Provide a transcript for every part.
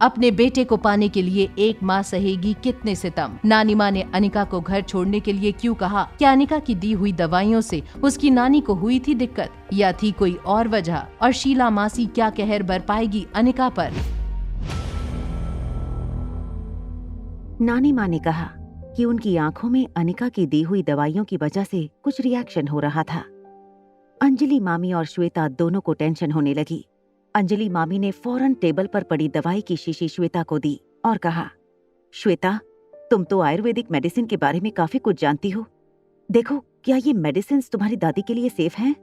अपने बेटे को पाने के लिए एक माँ सहेगी कितने सितम। नानी माँ ने अनिका को घर छोड़ने के लिए क्यों कहा? क्या अनिका की दी हुई दवाइयों से उसकी नानी को हुई थी दिक्कत, या थी कोई और वजह? और शीला मासी क्या कहर बरपाएगी अनिका पर? नानी माँ ने कहा कि उनकी आंखों में अनिका की दी हुई दवाइयों की वजह से कुछ रिएक्शन हो रहा था। अंजलि मामी और श्वेता दोनों को टेंशन होने लगी। अंजलि मामी ने फौरन टेबल पर पड़ी दवाई की शीशी श्वेता को दी और कहा, श्वेता, तुम तो आयुर्वेदिक मेडिसिन के बारे में काफी कुछ जानती हो। देखो, क्या ये मेडिसिन तुम्हारी दादी के लिए सेफ हैं?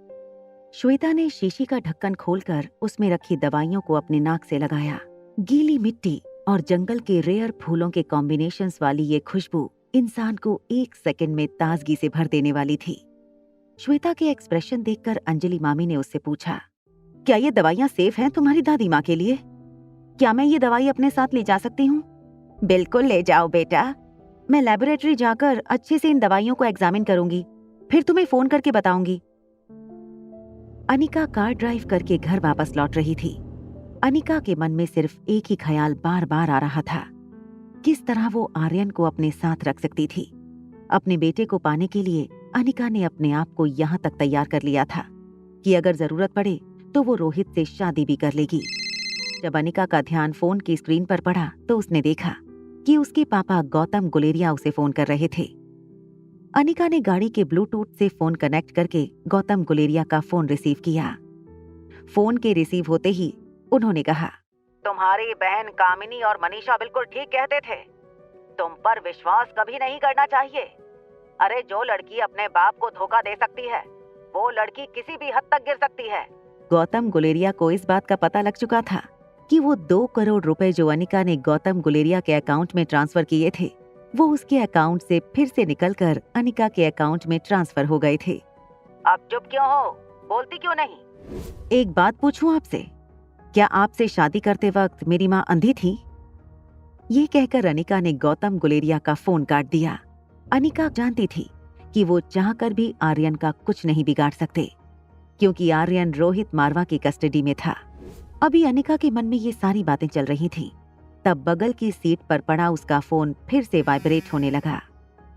श्वेता ने शीशी का ढक्कन खोलकर उसमें रखी दवाइयों को अपने नाक से लगाया। गीली मिट्टी और जंगल के रेयर फूलों के कॉम्बिनेशंस वाली ये खुशबू इंसान को एक सेकंड में ताजगी से भर देने वाली थी। श्वेता के एक्सप्रेशन देखकर अंजलि मामी ने उससे पूछा, क्या ये दवाइयाँ सेफ हैं तुम्हारी दादी माँ के लिए? क्या मैं ये दवाई अपने साथ ले जा सकती हूँ? बिल्कुल ले जाओ बेटा। मैं लेबोरेटरी जाकर अच्छे से इन दवाइयों को एग्जामिन करूंगी, फिर तुम्हें फोन करके बताऊंगी। अनिका कार ड्राइव करके घर वापस लौट रही थी। अनिका के मन में सिर्फ एक ही ख्याल बार बार आ रहा था, किस तरह वो आर्यन को अपने साथ रख सकती थी। अपने बेटे को पाने के लिए अनिका ने अपने आप को यहाँ तक तैयार कर लिया था कि अगर जरूरत पड़े तो वो रोहित से शादी भी कर लेगी। जब अनिका का ध्यान फोन की स्क्रीन पर पड़ा तो उसने देखा कि उसके पापा गौतम गुलेरिया उसे फोन कर रहे थे। अनिका ने गाड़ी के ब्लूटूथ से फोन कनेक्ट करके गौतम गुलेरिया का फोन रिसीव किया। फोन के रिसीव होते ही उन्होंने कहा, तुम्हारी बहन कामिनी और मनीषा बिल्कुल ठीक कहते थे, तुम पर विश्वास कभी नहीं करना चाहिए। अरे जो लड़की अपने बाप को धोखा दे सकती है, वो लड़की किसी भी हद तक गिर सकती है। गौतम गुलेरिया को इस बात का पता लग चुका था कि वो 2 करोड़ रुपए जो अनिका ने गौतम गुलेरिया के अकाउंट में ट्रांसफर किए थे, वो उसके अकाउंट से फिर से निकलकर अनिका के अकाउंट में ट्रांसफर हो गए थे। अब चुप क्यों हो? बोलती क्यों नहीं? एक बात पूछूं आपसे, क्या आपसे शादी करते वक्त मेरी माँ अंधी थी? ये कहकर अनिका ने गौतम गुलेरिया का फोन काट दिया। अनिका जानती थी कि वो चाहकर भी आर्यन का कुछ नहीं बिगाड़ सकते, क्योंकि आर्यन रोहित मारवा की कस्टडी में था। अभी अनिका के मन में ये सारी बातें चल रही थीं। तब बगल की सीट पर पड़ा उसका फोन फिर से वाइब्रेट होने लगा।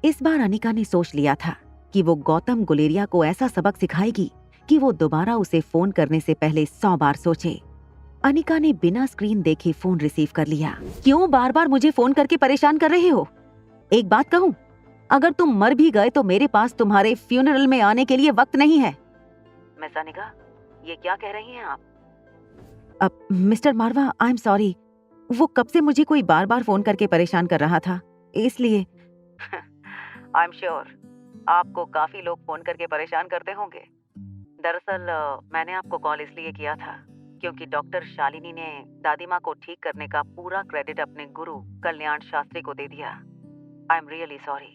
इस बार अनिका ने सोच लिया था कि वो गौतम गुलेरिया को ऐसा सबक सिखाएगी कि वो दोबारा उसे फोन करने से पहले 100 बार सोचे। अनिका ने बिना स्क्रीन देखे फोन रिसीव कर लिया। क्यों बार बार मुझे फोन करके परेशान कर रहे हो? एक बात कहूं, अगर तुम मर भी गए तो मेरे पास तुम्हारे फ्यूनरल में आने के लिए वक्त नहीं है। मिस अनिका, ये क्या कह रही हैं आप? अब mister Marwa, I am sorry, वो कब से मुझे कोई बार बार फोन करके परेशान कर रहा था, इसलिए। आई एम श्योर आपको काफी लोग फोन करके परेशान करते होंगे। दरअसल मैंने आपको कॉल इसलिए किया था क्योंकि डॉक्टर शालिनी ने दादी माँ को ठीक करने का पूरा क्रेडिट अपने गुरु कल्याण शास्त्री को दे दिया। I am really sorry.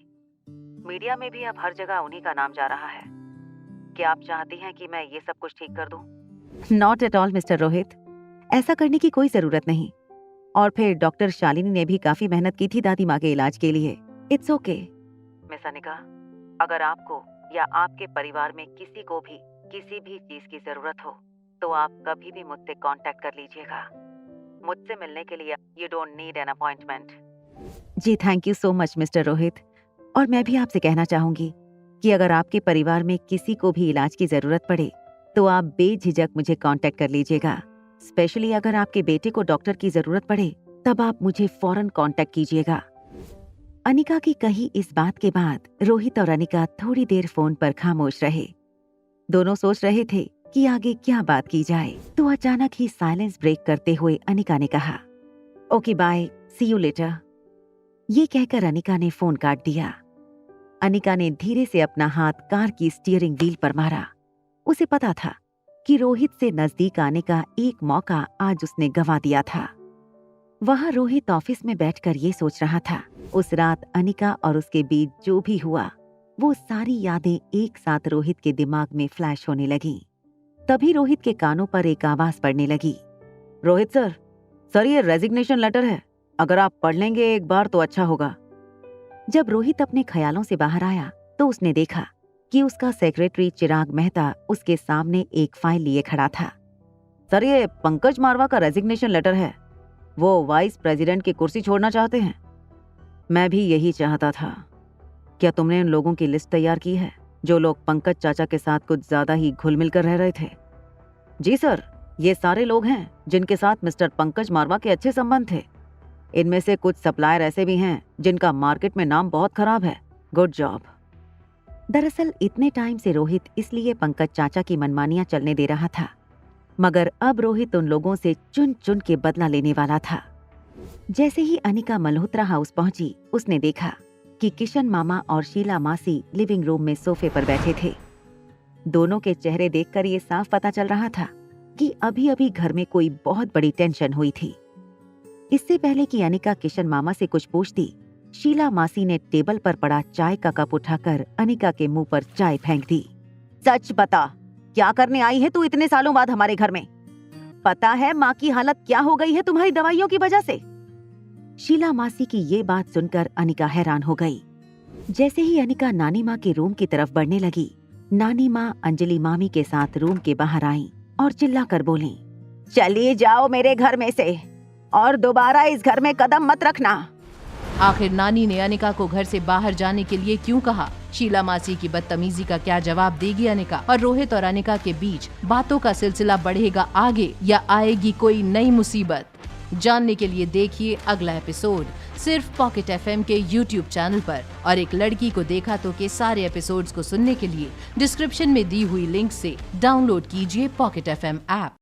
Media में भी अब हर जगह उन्हीं का नाम जा रहा है। क्या आप चाहती हैं कि मैं ये सब कुछ ठीक कर दूं? Not at all mister Rohit, ऐसा करने की कोई जरूरत नहीं। और फिर डॉक्टर शालिनी ने भी काफी मेहनत की थी दादी माँ के इलाज के लिए। It's okay. मिस अनिका, अगर आपको या आपके परिवार में किसी को भी किसी भी चीज की जरूरत हो तो आप कभी भी मुझसे कांटेक्ट कर लीजिएगा। मुझसे मिलने के लिए you don't need an appointment. जी thank you so much mister Rohit. और मैं भी आपसे कहना चाहूंगी कि अगर आपके परिवार में किसी को भी इलाज की जरूरत पड़े तो आप बेझिझक मुझे कांटेक्ट कर लीजिएगा। स्पेशली अगर आपके बेटे को डॉक्टर की जरूरत पड़े तब आप मुझे फौरन कांटेक्ट कीजिएगा। अनिका की कही इस बात के बाद रोहित और अनिका थोड़ी देर फोन पर खामोश रहे। दोनों सोच रहे थे कि आगे क्या बात की जाए, तो अचानक ही साइलेंस ब्रेक करते हुए अनिका ने कहा, okay bye, see you later. ये कहकर अनिका ने फोन काट दिया। अनिका ने धीरे से अपना हाथ कार की स्टीयरिंग व्हील पर मारा। उसे पता था कि रोहित से नजदीक आने का एक मौका आज उसने गंवा दिया था। वहां रोहित ऑफिस में बैठकर ये सोच रहा था, उस रात अनिका और उसके बीच जो भी हुआ वो सारी यादें एक साथ रोहित के दिमाग में फ्लैश होने लगी। तभी रोहित के कानों पर एक आवाज पड़ने लगी, रोहित सर ये रेजिग्नेशन लेटर है, अगर आप पढ़ लेंगे एक बार तो अच्छा होगा। जब रोहित अपने ख्यालों से बाहर आया तो उसने देखा कि उसका सेक्रेटरी चिराग मेहता उसके सामने एक फाइल लिए खड़ा था। सर ये पंकज मारवा का रेजिग्नेशन लेटर है, वो वाइस प्रेसिडेंट की कुर्सी छोड़ना चाहते हैं। मैं भी यही चाहता था। क्या तुमने उन लोगों की लिस्ट तैयार की है जो लोग पंकज चाचा के साथ कुछ ज्यादा ही घुल मिल कर रह रहे थे? जी सर, ये सारे लोग हैं जिनके साथ मिस्टर पंकज मारवा के अच्छे संबंध थे। इनमें से कुछ सप्लायर ऐसे भी हैं जिनका मार्केट में नाम बहुत खराब है। Good job. दरअसल इतने टाइम से रोहित इसलिए पंकज चाचा की मनमानियां चलने दे रहा था, मगर अब रोहित उन लोगों से चुन चुन के बदला लेने वाला था। जैसे ही अनिका मल्होत्रा हाउस पहुंची, उसने देखा कि किशन मामा और शीला मासी लिविंग रूम में सोफे पर बैठे थे। दोनों के चेहरे देखकर ये साफ पता चल रहा था कि अभी अभी घर में कोई बहुत बड़ी टेंशन हुई थी। इससे पहले कि अनिका किशन मामा से कुछ पूछती, शीला मासी ने टेबल पर पड़ा चाय का कप उठाकर अनिका के मुंह पर चाय फेंक दी। सच बता, क्या करने आई है तू इतने सालों बाद हमारे घर में? पता है माँ की हालत क्या हो गई है तुम्हारी दवाइयों की वजह से? शीला मासी की ये बात सुनकर अनिका हैरान हो गई। जैसे ही अनिका नानी माँ के रूम की तरफ बढ़ने लगी, नानी माँ अंजलि मामी के साथ रूम के बाहर आईं और चिल्लाकर बोली, चलिए जाओ मेरे घर में से और दोबारा इस घर में कदम मत रखना। आखिर नानी ने अनिका को घर से बाहर जाने के लिए क्यों कहा? शीला मासी की बदतमीजी का क्या जवाब देगी अनिका? और रोहित और अनिका के बीच बातों का सिलसिला बढ़ेगा आगे या आएगी कोई नई मुसीबत? जानने के लिए देखिए अगला एपिसोड सिर्फ पॉकेट एफएम के YouTube चैनल पर। और एक लड़की को देखा तो के सारे एपिसोड्स को सुनने के लिए डिस्क्रिप्शन में दी हुई लिंक से डाउनलोड कीजिए पॉकेट एफएम ऐप।